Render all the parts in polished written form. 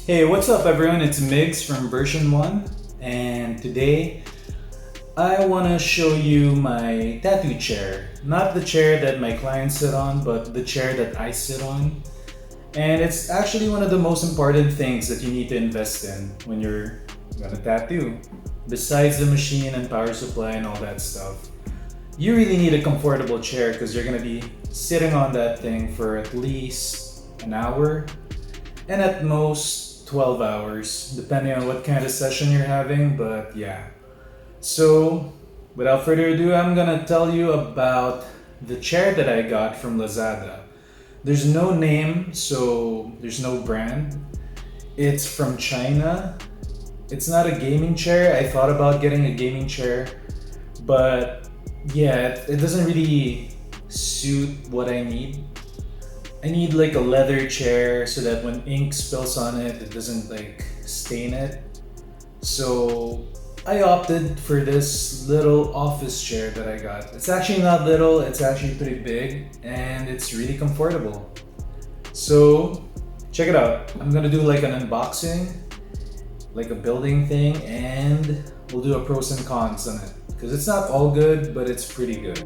Hey, what's up everyone? It's Migs from version 1, and today I want to show you my tattoo chair. Not the chair that my clients sit on, but the chair that I sit on. And it's actually one of the most important things that you need to invest in when you're gonna tattoo. Besides the machine and power supply and all that stuff, you really need a comfortable chair because you're gonna be sitting on that thing for at least an hour and at most 12 hours, depending on what kind of session you're having, but yeah. So, without further ado, I'm gonna tell you about the chair that I got from Lazada. There's no name, so there's no brand. It's from China. It's not a gaming chair. I thought about getting a gaming chair, but yeah, it doesn't really suit what I need. I need like a leather chair so that when ink spills on it, it doesn't like stain it. So I opted for this little office chair that I got. It's actually not little, it's actually pretty big and it's really comfortable. So check it out. I'm gonna do like an unboxing, like a building thing, and we'll do a pros and cons on it. Because it's not all good, but it's pretty good.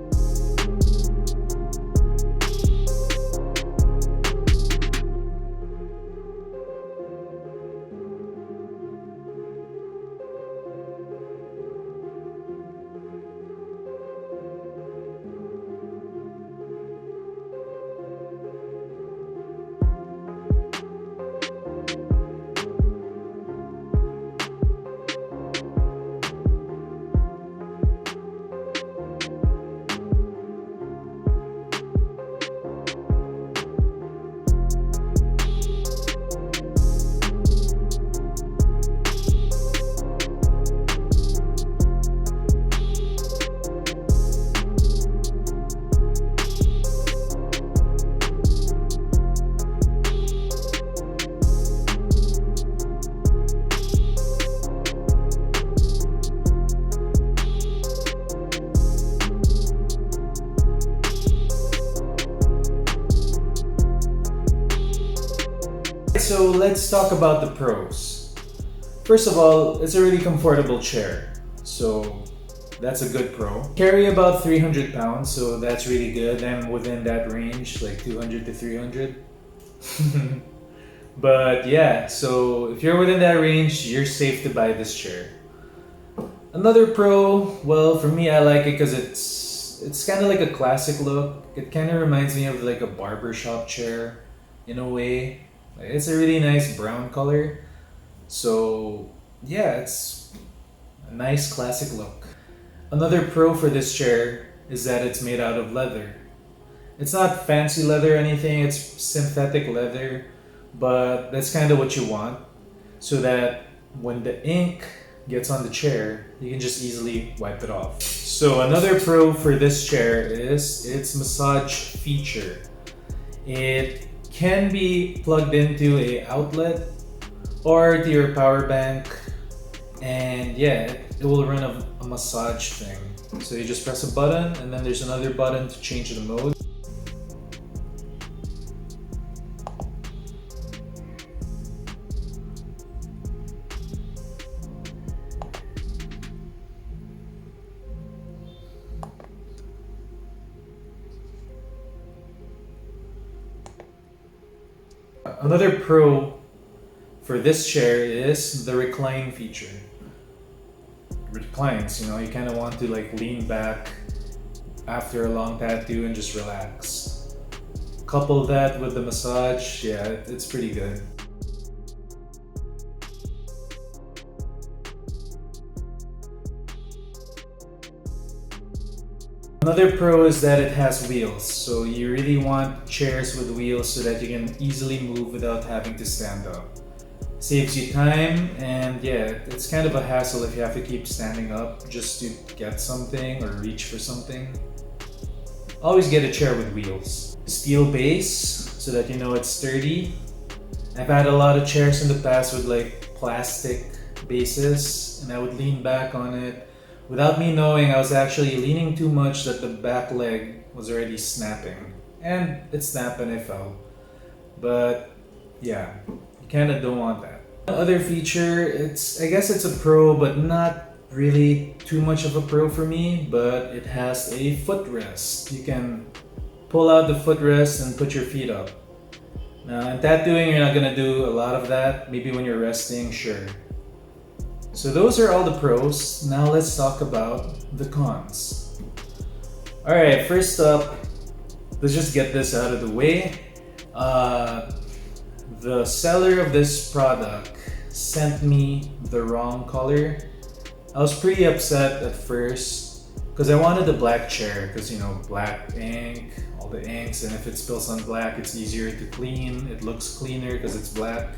So let's talk about the pros. First of all, it's a really comfortable chair, so that's a good pro. Carry about 300 pounds, so that's really good. I'm within that range, like 200 to 300. But yeah, so if you're within that range, you're safe to buy this chair. Another pro, well, for me, I like it because it's kind of like a classic look. It kind of reminds me of like a barbershop chair in a way. It's a really nice brown color. So yeah, it's a nice classic look. Another pro for this chair is that it's made out of leather. It's not fancy leather or anything, it's synthetic leather, but that's kind of what you want so that when the ink gets on the chair, you can just easily wipe it off. So another pro for this chair is its massage feature. It can be plugged into a outlet or to your power bank, and yeah, it will run a massage thing. So you just press a button and then there's another button to change the mode. Another pro for this chair is the recline feature. Reclines, you kind of want to like lean back after a long tattoo and just relax. Couple that with the massage, yeah, it's pretty good. Another pro is that it has wheels, so you really want chairs with wheels so that you can easily move without having to stand up. Saves you time, and yeah, it's kind of a hassle if you have to keep standing up just to get something or reach for something. Always get a chair with wheels. Steel base so that you know it's sturdy. I've had a lot of chairs in the past with like plastic bases, and I would lean back on it. Without me knowing, I was actually leaning too much that the back leg was already snapping. And it snapped and I fell. But yeah, you kind of don't want that. Other feature, I guess it's a pro, but not really too much of a pro for me, but it has a footrest. You can pull out the footrest and put your feet up. Now in tattooing, you're not gonna do a lot of that. Maybe when you're resting, sure. So those are all the pros. Now let's talk about the cons. Alright, first up, let's just get this out of the way. The seller of this product sent me the wrong color. I was pretty upset at first because I wanted the black chair because, you know, black ink, all the inks, and if it spills on black, it's easier to clean. It looks cleaner because it's black.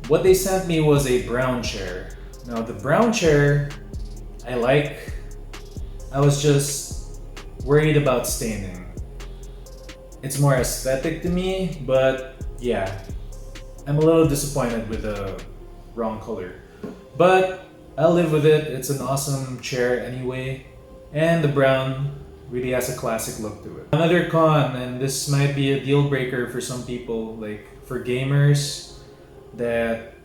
What they sent me was a brown chair. Now the brown chair I like. I was just worried about staining. It's more aesthetic to me, but yeah, I'm a little disappointed with the wrong color. But I'll live with it. It's an awesome chair anyway. And the brown really has a classic look to it. Another con, and this might be a deal breaker for some people, like for gamers that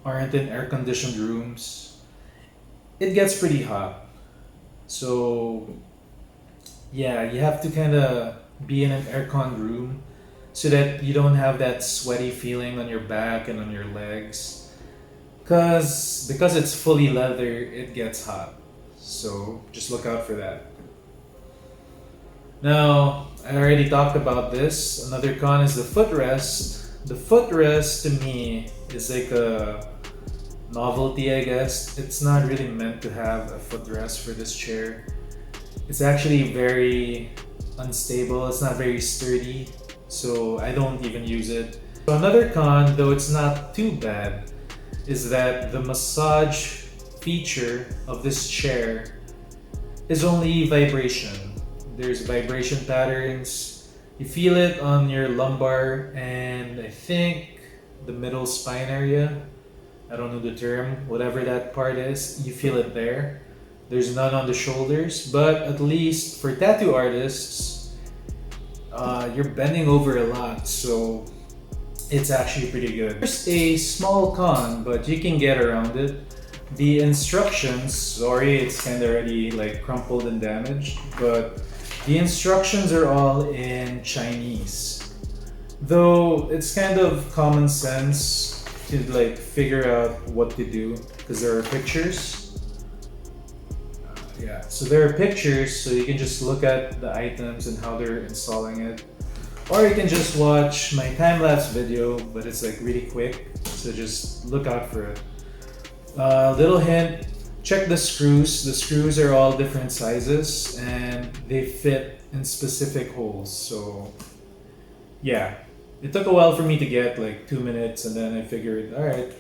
aren't in air-conditioned rooms, it gets pretty hot. So yeah, you have to kind of be in an aircon room so that you don't have that sweaty feeling on your back and on your legs. Because it's fully leather, it gets hot. So just look out for that. Now, I already talked about this. Another con is the footrest. The footrest to me is like a novelty, I guess. It's not really meant to have a footrest for this chair. It's actually very unstable. It's not very sturdy, so I don't even use it. So another con, though it's not too bad, is that the massage feature of this chair is only vibration. There's vibration patterns. You feel it on your lumbar and I think the middle spine area. I don't know the term, whatever that part is, you feel it there. There's none on the shoulders, but at least for tattoo artists, you're bending over a lot, so it's actually pretty good. There's a small con, but you can get around it. The instructions, sorry, it's kind of already like crumpled and damaged, but the instructions are all in Chinese. Though it's kind of common sense to like figure out what to do because there are pictures. Yeah, so there are pictures, so you can just look at the items and how they're installing it. Or you can just watch my time-lapse video, but it's like really quick, so just look out for it. Little hint, check the screws. The screws are all different sizes and they fit in specific holes. So yeah, it took a while for me to get, like 2 minutes, and then I figured, all right,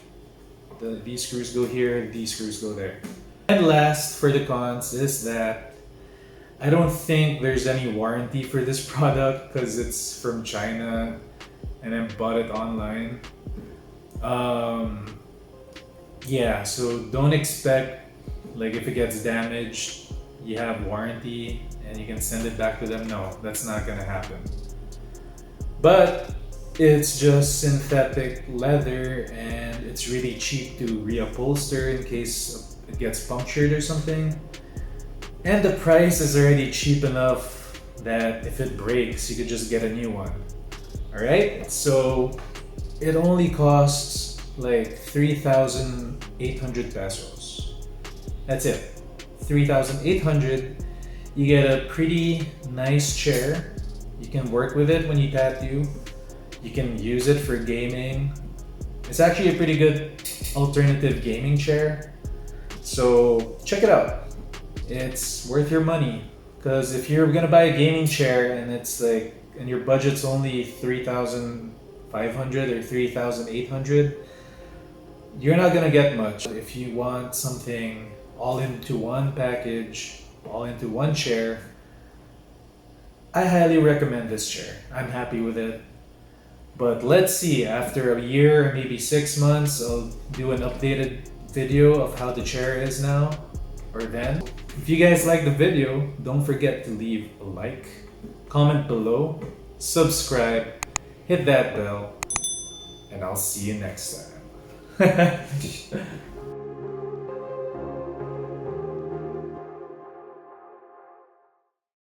these screws go here, these screws go there. And last for the cons is that I don't think there's any warranty for this product because it's from China and I bought it online. Yeah, so don't expect like if it gets damaged, you have warranty and you can send it back to them. No, that's not gonna happen. But it's just synthetic leather and it's really cheap to reupholster in case it gets punctured or something. And the price is already cheap enough that if it breaks, you could just get a new one. Alright, so it only costs like 3,800 pesos. That's it. 3,800. You get a pretty nice chair. You can work with it when you tattoo. You can use it for gaming. It's actually a pretty good alternative gaming chair. So check it out. It's worth your money. Because if you're gonna buy a gaming chair and it's like, and your budget's only 3,500 or 3,800, you're not gonna get much. If you want something all into one package, all into one chair, I highly recommend this chair. I'm happy with it. But let's see, after a year, maybe 6 months, I'll do an updated video of how the chair is now, or then. If you guys like the video, don't forget to leave a like, comment below, subscribe, hit that bell, and I'll see you next time.